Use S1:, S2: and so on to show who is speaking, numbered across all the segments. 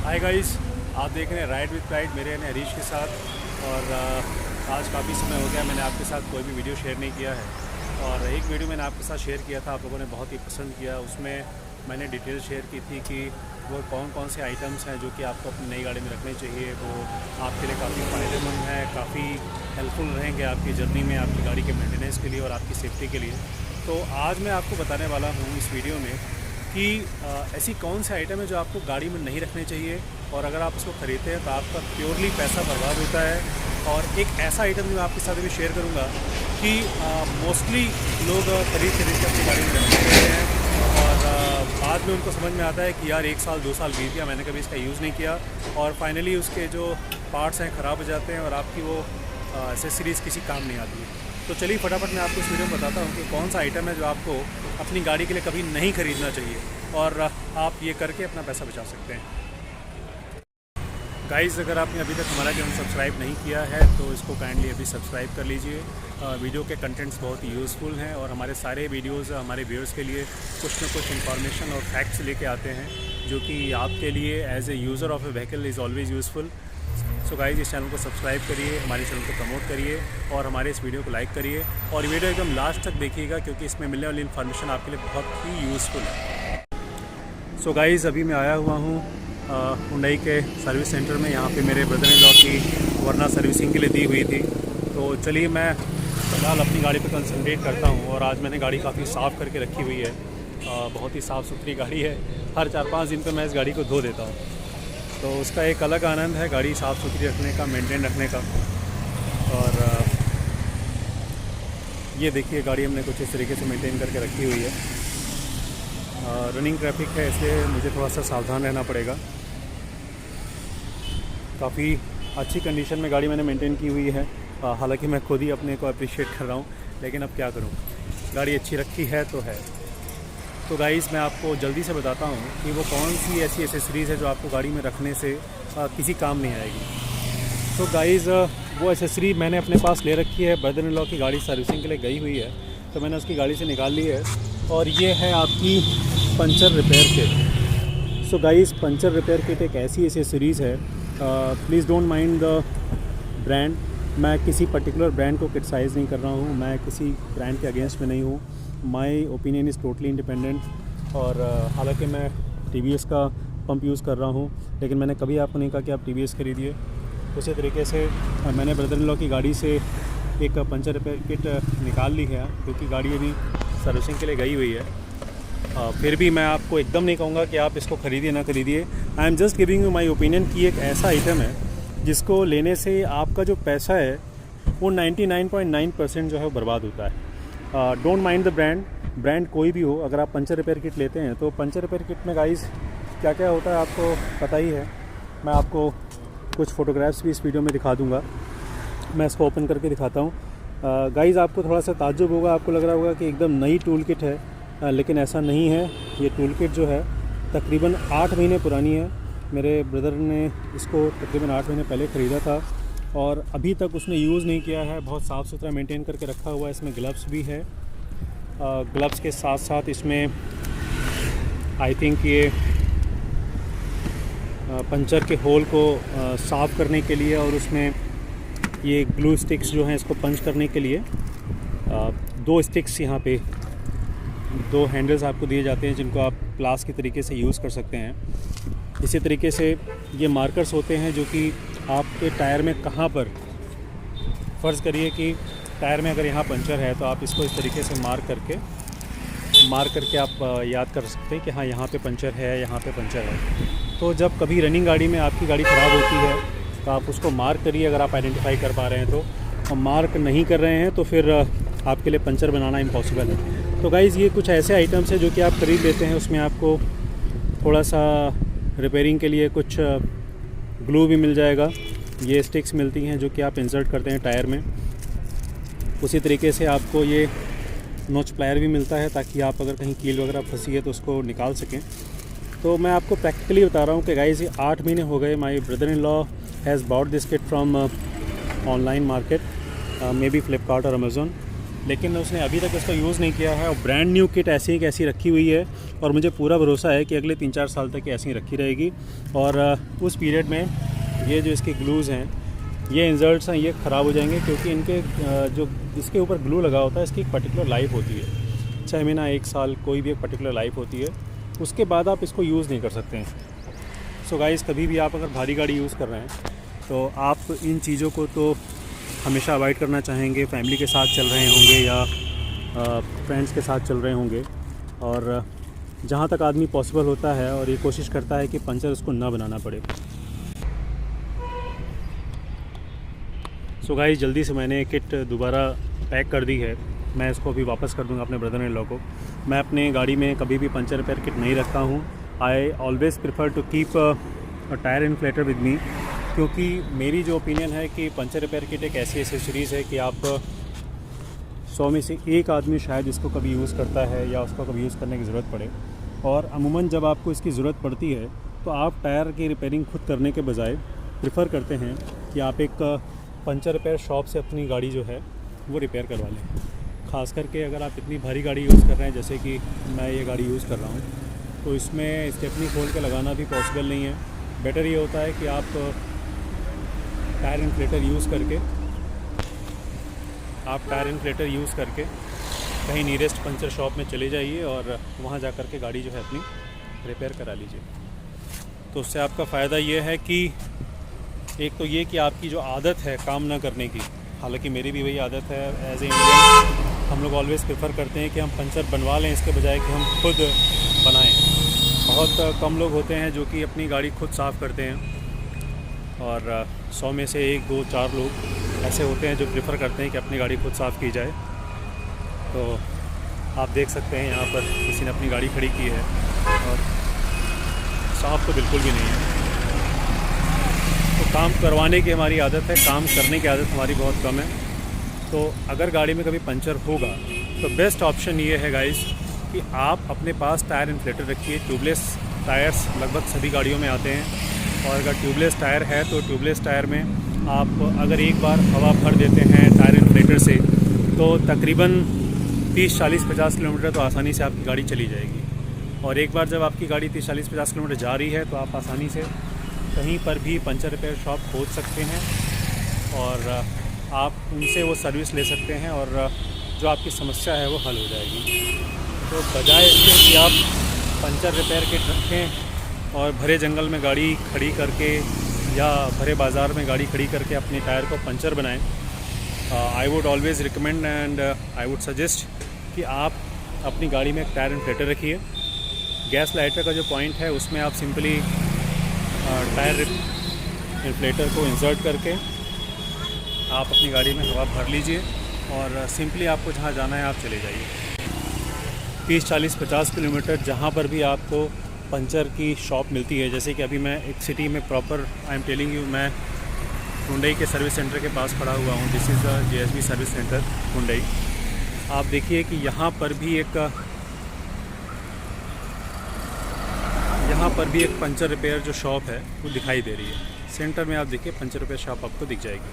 S1: Hi guys, आप देख रहे हैं राइड विद प्राइड मेरे यानी हरीश के साथ। और आज काफ़ी समय हो गया मैंने आपके साथ कोई भी वीडियो शेयर नहीं किया है। और एक वीडियो मैंने आपके साथ शेयर किया था, आप लोगों ने बहुत ही पसंद किया। उसमें मैंने डिटेल शेयर की थी कि वो कौन कौन से आइटम्स हैं जो कि आपको अपनी नई गाड़ी में रखने चाहिए। वो आपके लिए काफ़ी फ़ायदेमंद है, काफ़ी हेल्पफुल रहेंगे आपकी जर्नी में, आपकी गाड़ी के मेंटेनेंस के लिए और आपकी सेफ्टी के लिए। तो आज मैं आपको बताने वाला हूँ इस वीडियो में कि ऐसी कौन से आइटम है जो आपको गाड़ी में नहीं रखने चाहिए, और अगर आप उसको ख़रीदते हैं तो आपका प्योरली पैसा बर्बाद होता है। और एक ऐसा आइटम जो मैं आपके साथ अभी शेयर करूँगा कि मोस्टली लोग खरीद के अपनी गाड़ी में रखते रहते हैं और बाद में उनको समझ में आता है कि यार 1 साल 2 साल बीत गया, मैंने कभी इसका यूज़ नहीं किया, और फाइनली उसके जो पार्ट्स हैं ख़राब हो जाते हैं और आपकी वो एक्सेसरीज़ किसी काम नहीं आती है। तो चलिए फटाफट मैं आपको इस वीडियो में बताता हूँ कि कौन सा आइटम है जो आपको अपनी गाड़ी के लिए कभी नहीं ख़रीदना चाहिए, और आप ये करके अपना पैसा बचा सकते हैं। गाइज़, अगर आपने अभी तक हमारा चैनल सब्सक्राइब नहीं किया है तो इसको काइंडली अभी सब्सक्राइब कर लीजिए। वीडियो के कंटेंट्स बहुत ही यूज़फुल हैं और हमारे सारे वीडियोज़ हमारे व्यूअर्स के लिए कुछ न कुछ इन्फॉर्मेशन और फैक्ट्स लेके आते हैं जो कि आपके लिए as a user of a vehicle is always useful. So guys, इस चैनल को सब्सक्राइब करिए, हमारे चैनल को प्रमोट करिए और हमारे इस वीडियो को लाइक करिए, और वीडियो एकदम लास्ट तक देखिएगा क्योंकि इसमें मिलने वाली इन्फॉर्मेशन आपके लिए बहुत ही यूज़फुल है। सो गाइज़, अभी मैं आया हुआ हूँ हुंडई के सर्विस सेंटर में। यहाँ पे मेरे ब्रदर इन लॉ की वरना सर्विसिंग के लिए दी हुई थी। तो चलिए मैं फ़िलहाल अपनी गाड़ी पे कंसंट्रेट करता हूँ। और आज मैंने गाड़ी काफ़ी साफ़ करके रखी हुई है, बहुत ही साफ़ सुथरी गाड़ी है। हर 4-5 दिन पे मैं इस गाड़ी को धो देता हूँ, तो उसका एक अलग आनंद है गाड़ी साफ़ सुथरी रखने का, मेंटेन रखने का। और ये देखिए गाड़ी हमने कुछ इस तरीके से मेंटेन करके रखी हुई है। रनिंग ट्रैफिक है इसलिए मुझे थोड़ा सा सावधान रहना पड़ेगा। काफ़ी अच्छी कंडीशन में गाड़ी मैंने मेंटेन की हुई है, हालांकि मैं खुद ही अपने को अप्रिशिएट कर रहा हूँ, लेकिन अब क्या करूँ, गाड़ी अच्छी रखी है तो है। तो गाइज़, मैं आपको जल्दी से बताता हूँ कि वो कौन सी ऐसी एसेसरीज़ है जो आपको गाड़ी में रखने से किसी काम नहीं आएगी। तो गाइज़, वो एसेसरी मैंने अपने पास ले रखी है। ब्रदर इन लॉ की गाड़ी सर्विसिंग के लिए गई हुई है तो मैंने उसकी गाड़ी से निकाल ली है, और ये है आपकी puncture repair kit. So guys, puncture repair kit एक ऐसी एसेसरीज़ है, please don't mind the brand. मैं किसी पर्टिकुलर ब्रांड को क्रिटिसाइज़ नहीं कर रहा हूँ, मैं किसी ब्रांड के अगेंस्ट में नहीं हूँ। My opinion is totally independent. और हालांकि मैं TVS का पंप यूज़ कर रहा हूँ, लेकिन मैंने कभी आपको नहीं कहा कि आप TVS खरीदिए। उसी तरीके से मैंने ब्रदर इन लॉ की गाड़ी से एक पंचर रिपेयर किट निकाल ली है, क्योंकि गाड़ी अभी सर्विसिंग के लिए गई हुई है। फिर भी मैं आपको एकदम नहीं कहूँगा कि आप इसको ख़रीदिए ना ख़रीदिए। I am just giving you my opinion कि एक ऐसा आइटम है जिसको लेने से आपका जो पैसा है वो 99.9% जो है बर्बाद होता है। डोंट माइंड द ब्रांड कोई भी हो। अगर आप पंचर रिपेयर किट लेते हैं तो पंचर रिपेयर किट में गाइस क्या क्या होता है आपको पता ही है। मैं आपको कुछ फ़ोटोग्राफ्स भी इस वीडियो में दिखा दूँगा। मैं इसको ओपन करके दिखाता हूँ। गाइस, आपको थोड़ा सा ताज्जुब होगा, आपको लग रहा होगा कि एकदम नई टूल किट है, लेकिन ऐसा नहीं है। ये टूल किट जो है तकरीबन 8 महीने पुरानी है। मेरे ब्रदर ने इसको तकरीबन 8 महीने पहले ख़रीदा था और अभी तक उसने यूज़ नहीं किया है। बहुत साफ़ सुथरा मेंटेन करके रखा हुआ है। इसमें ग्लव्स भी है। ग्लव्स के साथ साथ इसमें आई थिंक ये पंचर के होल को साफ़ करने के लिए, और उसमें ये ग्लू स्टिक्स जो हैं इसको पंच करने के लिए 2 स्टिक्स, यहाँ पे 2 हैंडल्स आपको दिए जाते हैं जिनको आप प्लास के तरीके से यूज़ कर सकते हैं। इसी तरीके से ये मार्कर्स होते हैं जो कि आपके टायर में कहाँ पर, फ़र्ज़ करिए कि टायर में अगर यहाँ पंचर है तो आप इसको इस तरीके से मार्क करके आप याद कर सकते हैं कि हाँ यहाँ पे पंचर है, यहाँ पे पंचर है। तो जब कभी रनिंग गाड़ी में आपकी गाड़ी ख़राब होती है तो आप उसको मार्क करिए, अगर आप आइडेंटिफाई कर पा रहे हैं तो। और मार्क नहीं कर रहे हैं तो फिर आपके लिए पंचर बनाना इम्पॉसिबल है। तो गाइज़, ये कुछ ऐसे आइटम्स हैं जो कि आप ख़रीद लेते हैं। उसमें आपको थोड़ा सा रिपेयरिंग के लिए कुछ ग्लू भी मिल जाएगा। ये स्टिक्स मिलती हैं जो कि आप इंसर्ट करते हैं टायर में। उसी तरीके से आपको ये नोच प्लायर भी मिलता है ताकि आप अगर कहीं कील वगैरह फंसी है तो उसको निकाल सकें। तो मैं आपको प्रैक्टिकली बता रहा हूँ कि गाइस, ये 8 महीने हो गए। My brother in law has bought this kit from online market, may be Flipkart और अमेज़ोन, लेकिन उसने अभी तक इसका यूज़ नहीं किया है। और ब्रांड न्यू किट ऐसी एक ऐसी रखी हुई है और मुझे पूरा भरोसा है कि अगले 3-4 साल तक ये ऐसे ही रखी रहेगी। और उस पीरियड में ये जो इसके ग्लूज़ हैं, ये इंसर्ट्स हैं, ये ख़राब हो जाएंगे, क्योंकि इनके जो इसके ऊपर ग्लू लगा होता है इसकी एक पर्टिकुलर लाइफ होती है, 6 महीना 1 साल, कोई भी एक पर्टिकुलर लाइफ होती है, उसके बाद आप इसको यूज़ नहीं कर सकते हैं। सो गाइस, कभी भी आप अगर भारी गाड़ी यूज़ कर रहे हैं तो आप इन चीज़ों को तो हमेशा अवॉइड करना चाहेंगे। फैमिली के साथ चल रहे होंगे या फ्रेंड्स के साथ चल रहे होंगे, और जहाँ तक आदमी पॉसिबल होता है और ये कोशिश करता है कि पंचर उसको ना बनाना पड़े। सो गाइस, जल्दी से मैंने किट दोबारा पैक कर दी है। मैं इसको अभी वापस कर दूंगा अपने ब्रदर इन लॉ को। मैं अपने गाड़ी में कभी भी पंचर रिपेयर किट नहीं रखता हूँ। I always prefer to keep a tyre inflator with me, क्योंकि मेरी जो ओपिनियन है कि पंचर रिपेयर किट एक ऐसी एसेसरीज़ है कि आप 100 में से एक आदमी शायद इसको कभी यूज़ करता है या उसको कभी यूज़ करने की ज़रूरत पड़े। और अमूमन जब आपको इसकी ज़रूरत पड़ती है तो आप टायर की रिपेयरिंग खुद करने के बजाय प्रेफर करते हैं कि आप एक पंचर रिपेयर शॉप से अपनी गाड़ी जो है वो रिपेयर करवा लें। ख़ास करके अगर आप इतनी भारी गाड़ी यूज़ कर रहे हैं, जैसे कि मैं ये गाड़ी यूज़ कर रहा हूँ, तो इसमें स्टेपनी खोल के लगाना भी पॉसिबल नहीं है। बेटर ये होता है कि आप टायर इन्फ्लेटर यूज़ करके कहीं नियरेस्ट पंचर शॉप में चले जाइए और वहाँ जा कर के गाड़ी जो है अपनी रिपेयर करा लीजिए। तो उससे आपका फ़ायदा ये है कि एक तो ये कि आपकी जो आदत है काम ना करने की, हालांकि मेरी भी वही आदत है। एज ए इंडियन हम लोग ऑलवेज़ प्रेफर करते हैं कि हम पंचर बनवा लें इसके बजाय कि हम खुद बनाएं। बहुत कम लोग होते हैं जो कि अपनी गाड़ी खुद साफ़ करते हैं, और 100 में से 1, 2, 4 लोग ऐसे होते हैं जो प्रेफर करते हैं कि अपनी गाड़ी खुद साफ़ की जाए। तो आप देख सकते हैं यहाँ पर किसी ने अपनी गाड़ी खड़ी की है और साफ़ तो बिल्कुल भी नहीं है। तो काम करवाने की हमारी आदत है, काम करने की आदत हमारी बहुत कम है। तो अगर गाड़ी में कभी पंचर होगा तो बेस्ट ऑप्शन ये है गाइस कि आप अपने पास टायर इन्फ्लेटर रखिए। ट्यूबलेस टायर्स लगभग सभी गाड़ियों में आते हैं, और अगर ट्यूबलेस टायर है तो ट्यूबलेस टायर में आप अगर एक बार हवा भर देते हैं टायर इन्फ्लेटर से तो तकरीबन 30, 40, 50 किलोमीटर तो आसानी से आपकी गाड़ी चली जाएगी। और एक बार जब आपकी गाड़ी 30, 40, 50 किलोमीटर जा रही है तो आप आसानी से कहीं पर भी पंचर रिपेयर शॉप खोज सकते हैं और आप उनसे वो सर्विस ले सकते हैं और जो आपकी समस्या है वो हल हो जाएगी। तो बजाय इसके कि आप पंचर रिपेयर किट रखें और भरे जंगल में गाड़ी खड़ी करके या भरे बाज़ार में गाड़ी खड़ी करके अपने टायर को पंचर बनाएं, I would always recommend and I would suggest कि आप अपनी गाड़ी में एक टायर इन्फ्लेटर रखिए। गैस लाइटर का जो पॉइंट है उसमें आप सिंपली टायर इन्फ्लेटर को इंसर्ट करके आप अपनी गाड़ी में हवा भर लीजिए और सिंपली आपको जहाँ जाना है आप चले जाइए। 30, 40, 50 किलोमीटर जहाँ पर भी आपको पंचर की शॉप मिलती है, जैसे कि अभी मैं एक सिटी में proper I am telling you, मैं हुंडई के सर्विस सेंटर के पास खड़ा हुआ हूँ। This is the JSB service centre Hyundai. आप देखिए कि यहाँ पर भी एक पंचर रिपेयर जो शॉप है वो दिखाई दे रही है। सेंटर में आप देखिए पंचर रिपेयर शॉप आपको दिख जाएगी।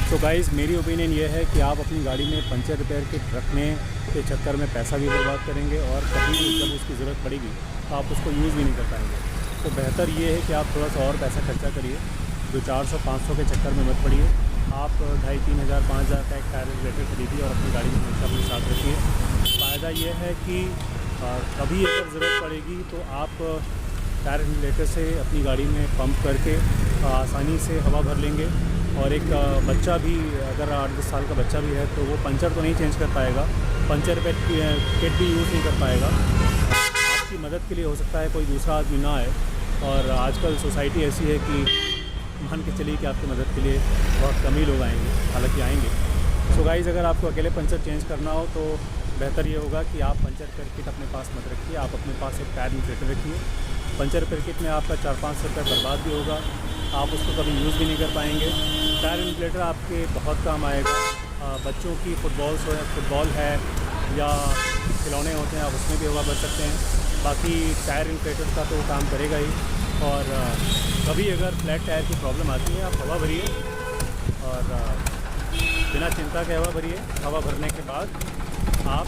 S1: तो गाइज़ मेरी ओपिनियन ये है कि आप अपनी गाड़ी में पंचर रिपेयर किट रखने के चक्कर में पैसा भी बर्बाद करेंगे और कभी भी जब उसकी ज़रूरत पड़ेगी तो आप उसको यूज़ भी नहीं कर पाएंगे। तो बेहतर ये है कि आप थोड़ा सा और पैसा खर्चा करिए, जो 400-500 के चक्कर में मत पड़िए। आप 2,500, 3,000, 5,000 का एक टायर रिलेटेड खरीदिए और अपनी गाड़ी में हमेशा अपने साथ रखिए। फ़ायदा ये है कि कभी अगर ज़रूरत पड़ेगी तो आप टायर रिलेटेड से अपनी गाड़ी में पंप करके आसानी से हवा भर लेंगे। और एक बच्चा भी अगर 8-10 साल का बच्चा भी है तो वो पंचर तो नहीं चेंज कर पाएगा, पंचर किट भी यूज़ नहीं कर पाएगा। आपकी मदद के लिए हो सकता है कोई दूसरा आदमी ना आए, और आजकल सोसाइटी ऐसी है कि मान के चलिए कि आपकी मदद के लिए बहुत कम ही लोग आएंगे, हालांकि आएंगे। सो गाइज़ अगर आपको अकेले पंचर चेंज करना हो तो बेहतर ये होगा कि आप पंचर किट अपने पास मत रखिए, आप अपने पास एक टायर इन्फ्लेटर रखिए। पंचर रिपेयर किट में आपका 400-500 रुपये बर्बाद भी होगा, आप उसको कभी यूज़ भी नहीं कर पाएंगे। टायर इन्फ्लेटर आपके बहुत काम आएगा। बच्चों की फुटबॉल है या खिलौने होते हैं, आप उसमें भी हवा भर सकते हैं। बाकी टायर इन्फ्लेटर का तो काम करेगा ही। और कभी अगर फ्लैट टायर की प्रॉब्लम आती है आप हवा भरिए और बिना चिंता के हवा भरिए। हवा भरने के बाद आप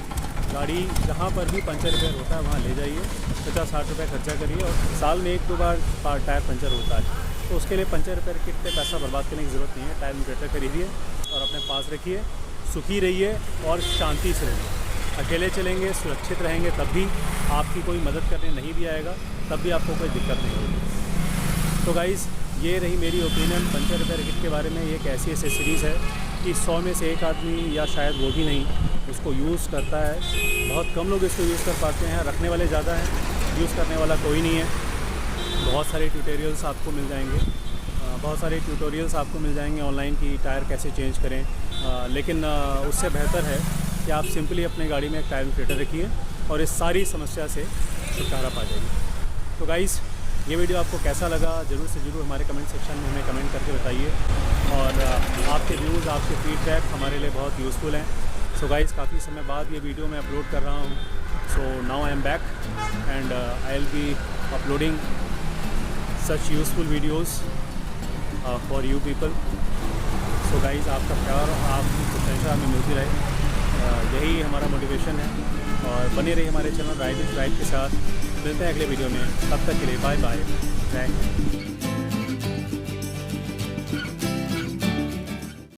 S1: गाड़ी जहाँ पर भी पंचर रिपेयर होता है वहाँ ले जाइए, 50-60 रुपये खर्चा करिए और साल में 1-2 बार टायर पंचर होता है, तो उसके लिए पंचर रिपेयर किट पे पैसा बर्बाद करने की ज़रूरत नहीं है। टायर इन्वर्टर खरीदिए और अपने पास रखिए, सुखी रहिए और शांति से रहिए। अकेले चलेंगे, सुरक्षित रहेंगे, तब भी आपकी कोई मदद करने नहीं भी आएगा, तब भी आपको कोई दिक्कत नहीं होगी। तो गाइज़, ये रही मेरी ओपिनियन पंचर रिपेयर किट के बारे में। ये एक ऐसी एसेसरीज़ है कि 100 में से 1 आदमी या शायद वो भी नहीं उसको यूज़ करता है। बहुत कम लोग इसको यूज़ कर पाते हैं, रखने वाले ज़्यादा हैं, यूज़ करने वाला कोई नहीं है। बहुत सारे ट्यूटोरियल्स आपको मिल जाएंगे, ऑनलाइन की टायर कैसे चेंज करें, लेकिन उससे बेहतर है कि आप सिंपली अपने गाड़ी में एक टायर इन्फ्लेटर रखिए और इस सारी समस्या से छुटकारा पा जाइए। तो गाइज़, ये वीडियो आपको कैसा लगा ज़रूर से ज़रूर हमारे कमेंट सेक्शन में हमें कमेंट करके बताइए, और आपके व्यूज़, आपके फीडबैक हमारे लिए बहुत यूज़फुल हैं। सो गाइज़, काफ़ी समय बाद ये वीडियो मैं अपलोड कर रहा हूँ। So now I am back and I will be uploading such useful videos for you people. So guys, आपका प्यार, आपकी प्रशंसा हमें मिलती रहे, यही हमारा मोटिवेशन है। और बने रहिए हमारे चैनल राइड विद राइड के साथ। मिलते हैं अगले वीडियो में, तब तक के लिए बाय बाय, थैंक यू।